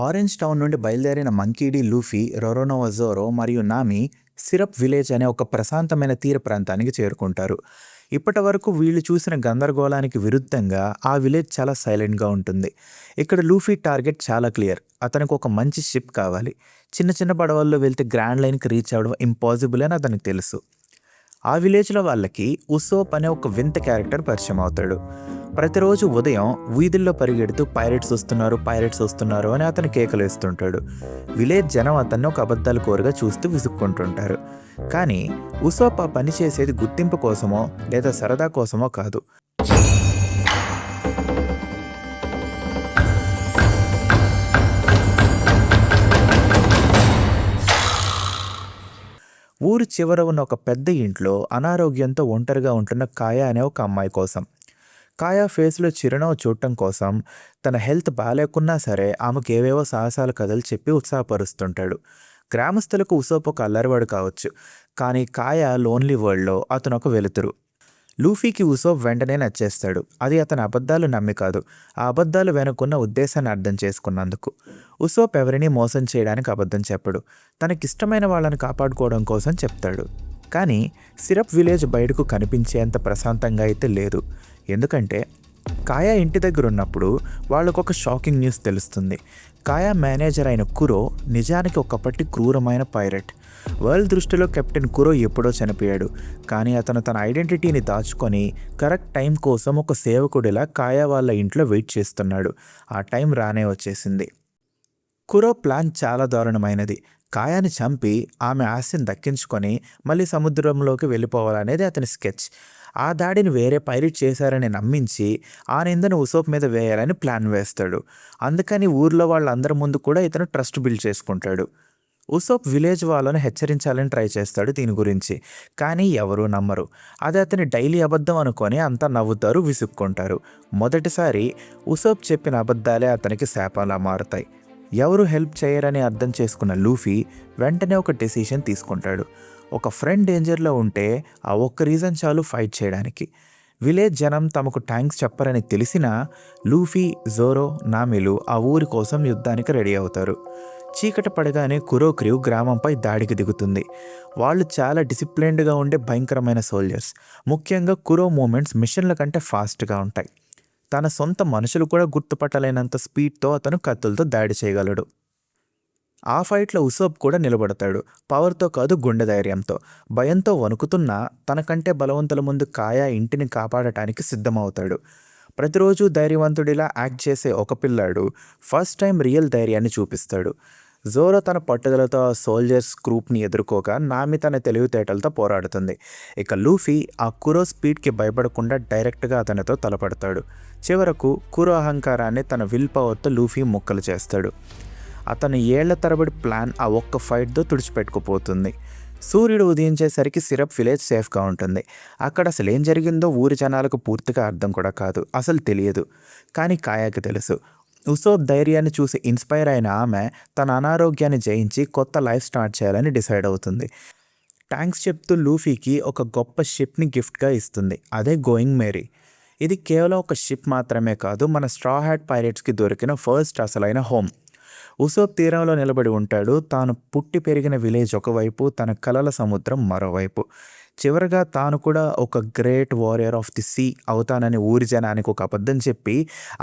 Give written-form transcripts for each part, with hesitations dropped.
Orange town నుండి బయలుదేరిన monkey D. Luffy, రొరోనోవ Zoro మరియు నామి సిరప్ విలేజ్ అనే ఒక ప్రశాంతమైన తీర ప్రాంతానికి చేరుకుంటారు. ఇప్పటివరకు వీళ్ళు చూసిన గందరగోళానికి విరుద్ధంగా ఆ విలేజ్ చాలా సైలెంట్గా ఉంటుంది. ఇక్కడ లూఫీ టార్గెట్ చాలా క్లియర్. అతనికి ఒక మంచి షిప్ కావాలి. చిన్న చిన్న పడవల్లో వెళ్తే గ్రాండ్ లైన్కి రీచ్ అవ్వడం ఇంపాసిబుల్ అని అతనికి తెలుసు. ఆ విలేజ్లో వాళ్ళకి ఉసోప్ అనే ఒక వింత క్యారెక్టర్ పరిచయం అవుతాడు. ప్రతిరోజు ఉదయం వీధుల్లో పరిగెడుతూ పైరెట్స్ వస్తున్నారు అని అతను కేకలు వేస్తుంటాడు. విలేజ్ జనం అతన్ని ఒక అబద్ధాల కోరుగా చూస్తూ విసుక్కుంటుంటారు. కానీ ఉసోప్ ఆ పని చేసేది గుర్తింపు కోసమో లేదా సరదా కోసమో కాదు. ఊరు చివర ఉన్న ఒక పెద్ద ఇంట్లో అనారోగ్యంతో ఒంటరిగా ఉంటున్న కాయా అనే ఒక అమ్మాయి కోసం. కాయా ఫేస్లో చిరునవ్వు చూడటం కోసం తన హెల్త్ బాగాలేకున్నా సరే ఆమెకు ఏవేవో సాహసాల కథలు చెప్పి ఉత్సాహపరుస్తుంటాడు. గ్రామస్తులకు ఉసోప్ ఒక అల్లరివాడు కావచ్చు, కానీ కాయా లోన్లీ వరల్డ్లో అతను ఒక వెలుతురు. లూఫీకి ఉసోప్ వెంటనే నచ్చేస్తాడు. అది అతని అబద్ధాలు నమ్మి కాదు, ఆ అబద్ధాలు వెనుకున్న ఉద్దేశాన్ని అర్థం చేసుకున్నందుకు. ఉసోప్ ఎవరినీ మోసం చేయడానికి అబద్ధం చెప్పడు, తనకిష్టమైన వాళ్ళని కాపాడుకోవడం కోసం చెప్తాడు. కానీ సిరప్ విలేజ్ బయటకు కనిపించేంత ప్రశాంతంగా అయితే లేదు. ఎందుకంటే కాయా ఇంటి దగ్గర ఉన్నప్పుడు వాళ్ళకు ఒక షాకింగ్ న్యూస్ తెలుస్తుంది. కాయా మేనేజర్ అయిన కురో నిజానికి ఒకప్పటి క్రూరమైన పైరట్. వరల్డ్ దృష్టిలో కెప్టెన్ కురో ఎప్పుడో చనిపోయాడు, కానీ అతను తన ఐడెంటిటీని దాచుకొని కరెక్ట్ టైం కోసం ఒక సేవకుడిలా కాయా వాళ్ళ ఇంట్లో వెయిట్ చేస్తున్నాడు. ఆ టైం రానే వచ్చేసింది. కురో ప్లాన్ చాలా దారుణమైనది. కాయాని చంపి ఆమె ఆస్తిని దక్కించుకొని మళ్ళీ సముద్రంలోకి వెళ్ళిపోవాలనేది అతని స్కెచ్. ఆ దాడిని వేరే పైరేట్ చేశారని నమ్మించి ఆ నిందను ఉసోప్ మీద వేయాలని ప్లాన్ వేస్తాడు. అందుకని ఊర్లో వాళ్ళందరి ముందు కూడా ఇతను ట్రస్ట్ బిల్డ్ చేసుకుంటాడు. ఉసోప్ విలేజ్ వాళ్ళని హెచ్చరించాలని ట్రై చేస్తాడు దీని గురించి, కానీ ఎవరూ నమ్మరు. అది అతని డైలీ అబద్ధం అనుకొని అంతా నవ్వుతారు, విసుక్కుంటారు. మొదటిసారి ఉసోప్ చెప్పిన అబద్ధాలే అతనికి శాపాలా మారుతాయి. ఎవరు హెల్ప్ చేయరని అర్థం చేసుకున్న లూఫీ వెంటనే ఒక డెసిషన్ తీసుకుంటాడు. ఒక ఫ్రెండ్ డేంజర్లో ఉంటే ఆ ఒక్క రీజన్ చాలు ఫైట్ చేయడానికి. విలేజ్ జనం తమకు థ్యాంక్స్ చెప్పరని తెలిసినా లూఫీ, జోరో, నామిలు ఆ ఊరి కోసం యుద్ధానికి రెడీ అవుతారు. చీకటి పడగానే కురో క్రూ గ్రామంపై దాడికి దిగుతుంది. వాళ్ళు చాలా డిసిప్లైన్డ్గా ఉండే భయంకరమైన సోల్జర్స్. ముఖ్యంగా కురో మూమెంట్స్ మిషన్ల కంటే ఫాస్ట్గా ఉంటాయి. తన సొంత మనుషులు కూడా గుర్తుపట్టలేనంత స్పీడ్తో అతను కత్తులతో దాడి చేయగలడు. ఆ ఫైట్లో ఉసోప్ కూడా నిలబడతాడు. పవర్తో కాదు, గుండె ధైర్యంతో. భయంతో వణుకుతున్నా తనకంటే బలవంతుల ముందు కాయా ఇంటిని కాపాడటానికి సిద్ధమవుతాడు. ప్రతిరోజు ధైర్యవంతుడిలా యాక్ట్ చేసే ఒక పిల్లాడు ఫస్ట్ టైం రియల్ ధైర్యాన్ని చూపిస్తాడు. జోరో తన పట్టుదలతో ఆ సోల్జర్స్ గ్రూప్ని ఎదుర్కోగా నామి తన తెలివితేటలతో పోరాడుతుంది. ఇక లూఫీ ఆ కురో స్పీడ్కి భయపడకుండా డైరెక్ట్గా అతనితో తలపడతాడు. చివరకు కురో అహంకారాన్ని తన విల్ పవర్తో లూఫీ ముక్కలు చేస్తాడు. అతను ఏళ్ల తరబడి ప్లాన్ ఆ ఒక్క ఫైట్తో తుడిచిపెట్టుకుపోతుంది. సూర్యుడు ఉదయించేసరికి సిరప్ విలేజ్ సేఫ్గా ఉంటుంది. అక్కడ అసలు ఏం జరిగిందో ఊరి జనాలకు పూర్తిగా అర్థం కూడా కాదు, అసలు తెలియదు. కానీ కాయాకి తెలుసు. ఉసోప్ ధైర్యాన్ని చూసి ఇన్స్పైర్ అయిన ఆమె తన అనారోగ్యాన్ని జయించి కొత్త లైఫ్ స్టార్ట్ చేయాలని డిసైడ్ అవుతుంది. థ్యాంక్స్ చెప్తూ లూఫీకి ఒక గొప్ప షిప్ని గిఫ్ట్గా ఇస్తుంది. అదే గోయింగ్ మేరీ. ఇది కేవలం ఒక షిప్ మాత్రమే కాదు, మన స్ట్రా హ్యాట్ పైరేట్స్కి దొరికిన ఫస్ట్ అసలైన హోమ్. ఉసోప్ తీరంలో నిలబడి ఉంటాడు. తాను పుట్టి పెరిగిన విలేజ్ ఒకవైపు, తన కలల సముద్రం మరోవైపు. చివరగా తాను కూడా ఒక great warrior of the sea అవుతానని ఊరి జనానికి ఒక అబద్ధం చెప్పి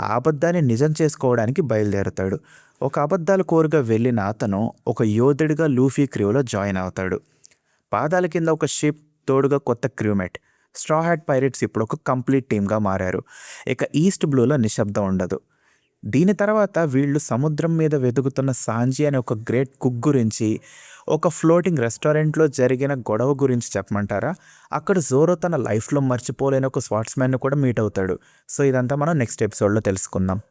ఆ అబద్ధాన్ని నిజం చేసుకోవడానికి బయలుదేరుతాడు. ఒక అబద్ధాల కోరుగా వెళ్ళిన అతను ఒక యోధుడిగా లూఫీ క్రూలో జాయిన్ అవుతాడు. పాదాల కింద ఒక షిప్, తోడుగా కొత్త క్రూమేట్. స్ట్రా హ్యాట్ పైరేట్స్ ఇప్పుడు ఒక కంప్లీట్ టీమ్గా మారారు. ఇక ఈస్ట్ బ్లూలో నిశ్శబ్దం ఉండదు. దీని తర్వాత వీళ్ళు సముద్రం మీద వెతుకుతున్న సాంజీ అనే ఒక గ్రేట్ కుక్ గురించి, ఒక ఫ్లోటింగ్ రెస్టారెంట్లో జరిగిన గొడవ గురించి చెప్పమంటారా? అక్కడ జోరో తన లైఫ్లో మర్చిపోలేని ఒక స్వాట్స్మ్యాన్ని కూడా మీట్ అవుతాడు. సో ఇదంతా మనం నెక్స్ట్ ఎపిసోడ్లో తెలుసుకుందాం.